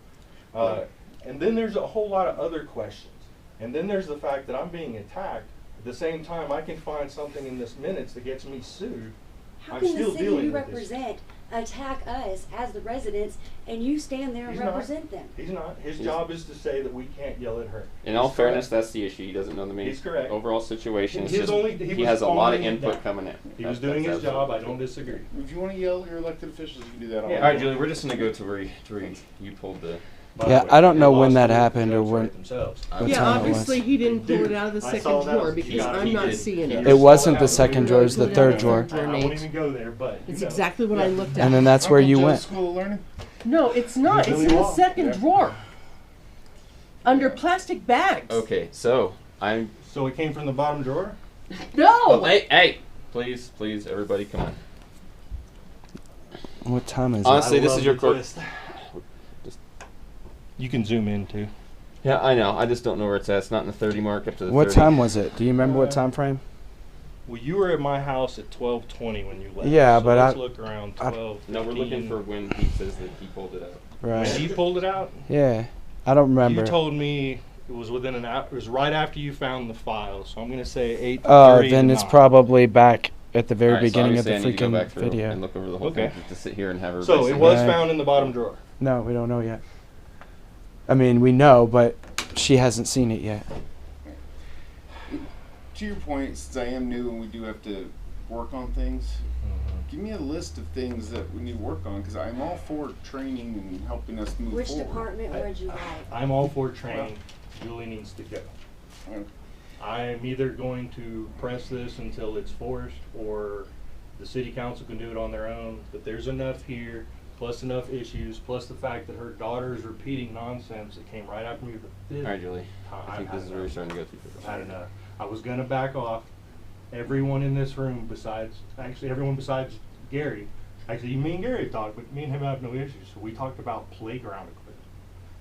And then there's a whole lot of other questions. And then there's the fact that I'm being attacked. At the same time, I can find something in this minutes that gets me sued. How I'm can still the city dealing you with this. represent attack us as the residents and you stand there and He's not. represent them? He's not. His He's- job is to say that we can't yell at her. In all He's fairness, correct. that's the issue. He doesn't know the main He's correct. overall situation. It's His just only- he was has a lot of calling it input that. coming in. He was That's- doing that's his job. I absolutely don't disagree. If you want to yell at your elected officials, you can do that all Yeah. All right, day. Julie, we're just gonna go to where you pulled the. By the Yeah, way, I don't know they when lost that the happened or judge when- right themselves. What Yeah, time it obviously was. he didn't pull it Dude, out of the I second saw that drawer was- because he I'm not did. seeing He it. It wasn't the was- second drawer, it was the third drawer. I won't even go there, but It's you know. exactly what I looked at. And then that's where Uncle you Joe's went. School of Learning? No, it's not. You It's really in the are. second Yeah. drawer. Under plastic bags. Okay, so I'm. So it came from the bottom drawer? No. Oh, hey, please, everybody, come on. What time is Honestly, I this love is your the court. twist. Just- You can zoom in too. Yeah, I know. I just don't know where it's at. It's not in the 30 mark up to it? the What 30. time was it? Do you remember what time frame? Well, you were at my house at 12:20 when you left. Yeah, so but let's I- look around I- 12. No, we're looking for when he says that he pulled it out. When Right. he pulled it out. Yeah. I don't remember. You told me it was within an hour. It was right after you found the file. So I'm gonna say 8:30. Oh, then to it's 9. probably back at the very All right, so beginning of the obviously I need to go back freaking through video. and look over the whole Okay. thing to sit here and have her. So it was Right. found in the bottom drawer. No, we don't know yet. I mean, we know, but she hasn't seen it yet. To your point, since I am new and we do have to work on things, give me a list of things that we need to work on because I'm all for training and helping us move Which forward. department would you like? I'm all for training. Julie needs to go. Okay. I'm either going to press this until it's forced, or the city council can do it on their own. But there's enough here, plus enough issues, plus the fact that her daughter is repeating nonsense that came right after me the fifth All right, Julie. time. I think I've this is had where you're enough. starting to go through. I've had enough. I was gonna back off. Everyone in this room besides, actually everyone besides Gary, Actually, me and Gary talked, but me and him have no issues. So we talked about playground equipment.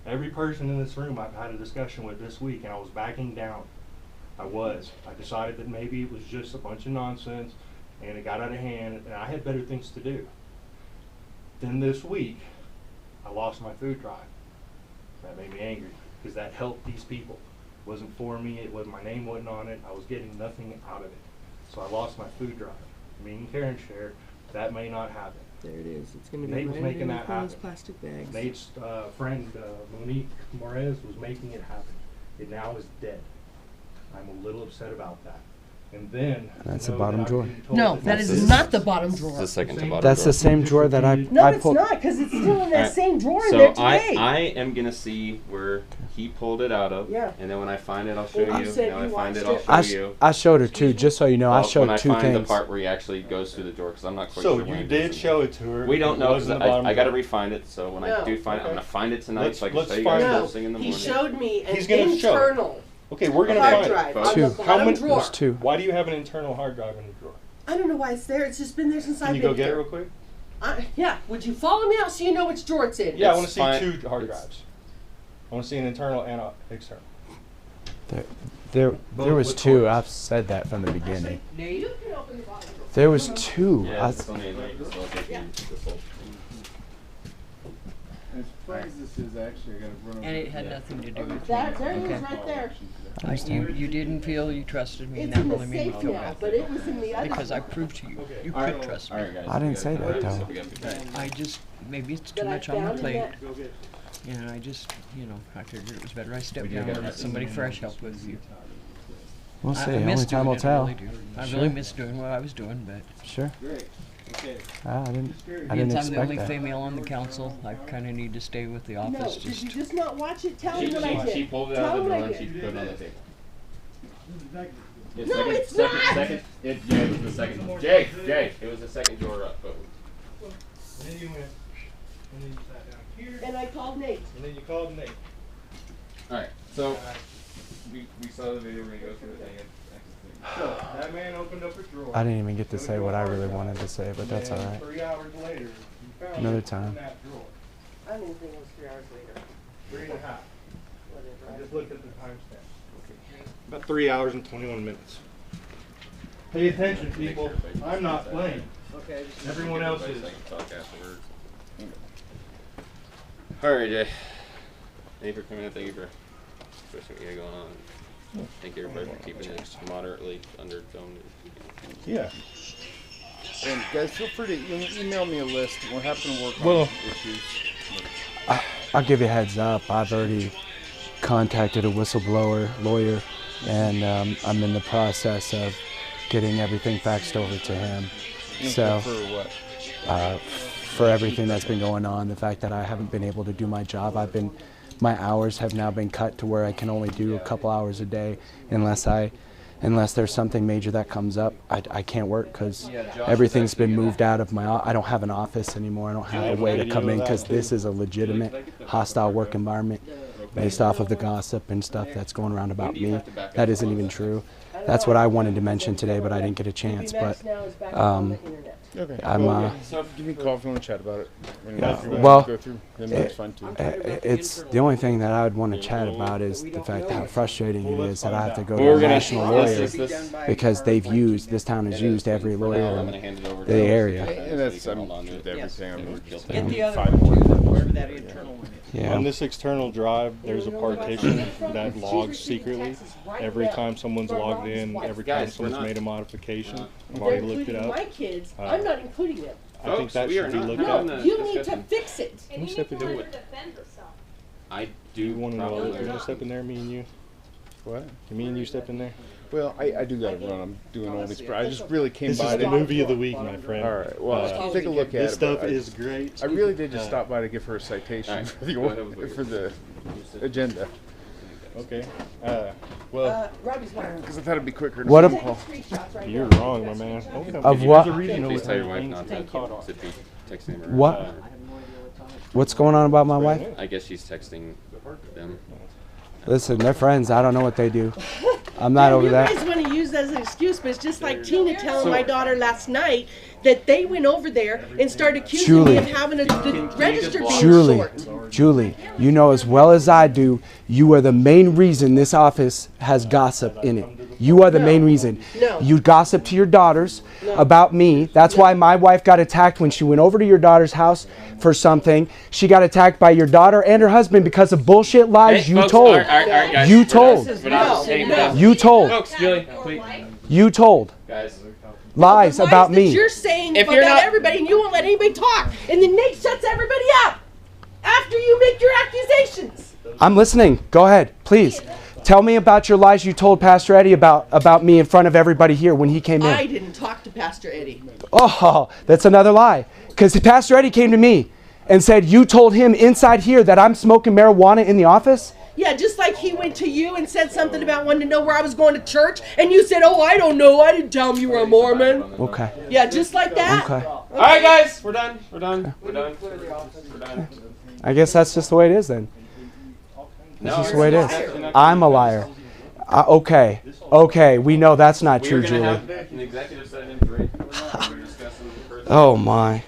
Every person in this room I've had a discussion with this week, and I was backing down. I decided that maybe it was just a bunch of nonsense, and it got out of hand, and I had better things to do. Then this week, I lost my food drive. That made me angry, because that helped these people. It wasn't for me, my name wasn't on it, I was getting nothing out of it. So I lost my food drive. Me and Karen share, that may not happen. There it is. It's going to be Nate was right making in that those happen. plastic bags. Nate's friend, Monique Morez, was making it happen. It now is dead. I'm a little upset about that. And then That's the bottom drawer. No, that is not the bottom drawer. It's the second to bottom That's drawer. the same drawer that I No, I it's pulled. not, because it's still in that Alright, same drawer in So there today. I am gonna see where he pulled it out of. Yeah. And then when I find it, I'll show Well, you you. said Now you I find it, watched I'll it. show you. I showed her two, just so you know. I Well, showed when two I find things. the part where he actually goes through the drawer, because I'm not quite So sure. when you it did goes in show there. it to her. We don't It know, was in because the bottom I gotta drawer. refind it. So when I No. do find it, I'm Okay. gonna find it tonight, Let's- so I can let's show you find guys it. first thing in the He morning. showed me an He's gonna show it. internal Okay, we're gonna hard find drive it. on Two. the How bottom many- drawer. There's two. Why do you have an internal hard drive in the drawer? I don't know why it's there. It's just been there since Can I've you been go get it here. real quick? Yeah. Would you follow me out so you know which drawer it's in? Yeah, I It's want to see fine. two hard It's- drives. I want to see an internal and an external. There Both was with two. cords. I've said that from the beginning. Nate? You can open the bottom drawer. There was two. Yeah, it's only like this little bit, Yeah. this whole- As far as this is, actually, I gotta run over. And it had nothing to do with There me. it is, Okay. right there. You didn't feel you trusted me, and It's that in the really made me safe feel now, bad. but it was in the other. Because I proved to you, you All could right, trust all me. right, guys. I didn't we say got- that, so though. we got the guy. I just, maybe it's too That I much on the found in plate. that- Go get it. And I just, I figured it was better I stepped We do down get and let that. somebody fresh help with you. We'll I see. miss Only time doing will it, I tell. really do. I Sure. really miss doing what I was doing, but Sure. Okay. I didn't since expect I'm the only that. female on the council, I kind of need to stay with the No, office. did you Just just not watch it? Tell She, me what I did. she pulled it Tell out of me the what drawer I and she did. put it on the table. No, it's not. Second, it was the second. Jay, it was the second drawer up. But And then you went, and then you sat down here, And I called Nate. and then you called Nate. all right, so we saw the video. We're gonna go through the thing. So that man opened up a drawer. I didn't even get to say what I really wanted to say, but that's all and right. 3 hours later, you found Another it time. in that drawer. I didn't think it was 3 hours later. 3.5. I Whatever. just looked at the timestamp. About 3 hours and 21 minutes. Pay attention, people. I'm not playing. Okay. Everyone else is. Talk afterwards. All right, Jay. Thank you for coming in. Thank you for especially what you got going on. Thank you everybody for keeping it moderately under tone. Yeah. And guys, feel free to email me a list. We're happy to work Well- on issues. I'll give you a heads up. I've already contacted a whistleblower lawyer, and I'm in the process of getting everything faxed over to him. So For what? for everything that's been going on, the fact that I haven't been able to do my job, my hours have now been cut to where I can only do a couple hours a day unless there's something major that comes up. I can't work because everything's been moved out of I don't have an office anymore. I don't have a way to come in because this is a legitimate hostile work environment based off of the gossip and stuff that's going around about me. That isn't even true. That's what I wanted to mention today, but I didn't get a chance. But now is back on the internet. Okay. I'm, So give me a call if you want to chat about it. And if you want well, to go through, then that's fine too. it's the only thing that I would want to chat about is the fact how frustrating it is that I have to go to We're a gonna national lawyer this because this town has used every lawyer I'm in gonna hand it over the to area. And that's, so you I'm can hold on to with it. everything. I'm Yes. Get the other 5 one more. too, then, wherever that internal one is. Yeah. On this external drive, there's a partition that logs secretly. Every time someone's logged in, every time Guys, we're someone's not- made a modification. I've They're already looked it including up. my kids. Uh, I'm not including them. I think Folks, that we are should be not looked having at. a You need to discussion. fix it. Let me step in here. defend herself. I Do you want to know? probably You want not. to step in there, me and you? What? Can me and you step in there? Well, I do got to run. I'm doing all these. I just really came This by is the to. movie of the week, my friend. All right. Well, take a look at This it. stuff but is great. I really did just stop by to give her a citation All right. for the Go ahead with for the agenda Okay. Well, Robbie's not. because I thought it'd be quicker. What to ab- call. Screenshots right you're now. wrong, my man. Of what? There's a reason Please it tell your was wife linked not and to cut off. be texting him. or- What? What's going on about my wife? I guess she's texting them. Listen, they're friends. I don't know what they do. I'm not over that. You guys want to use that as an excuse, but it's just like Tina telling my daughter last night that they went over there and started accusing me of having the register being short. Julie, you know as well as I do, you are the main reason this office has gossip in it. You are the main reason. No. You gossip to your daughters about me. That's why my wife got attacked when she went over to your daughter's house for something. She got attacked by your daughter and her husband because of bullshit lies you folks, told. all right, guys. You told. You told. Folks, Julie, please. You told. Guys. Lies The about lies me. that you're saying If about you're not- everybody, and you won't let anybody talk, and then Nate shuts everybody up after you make your accusations. I'm listening. Go ahead, please. Tell me about your lies you told Pastor Eddie about me in front of everybody here when he came in. I didn't talk to Pastor Eddie. Oh, that's another lie. Because Pastor Eddie came to me and said, you told him inside here that I'm smoking marijuana in the office? Yeah, just like he went to you and said something about wanting to know where I was going to church, and you said, "Oh, I don't know. I didn't tell him you were a Mormon." Okay. Yeah, just like that. Okay. All right, guys. We're done. We're done. We're done. We're done. I guess that's just the way it is then. That's just the way it is. I'm a liar. Okay. Okay. We know that's not true, We're Julie. gonna have an executive session in 3. We're discussing the person. Oh, my.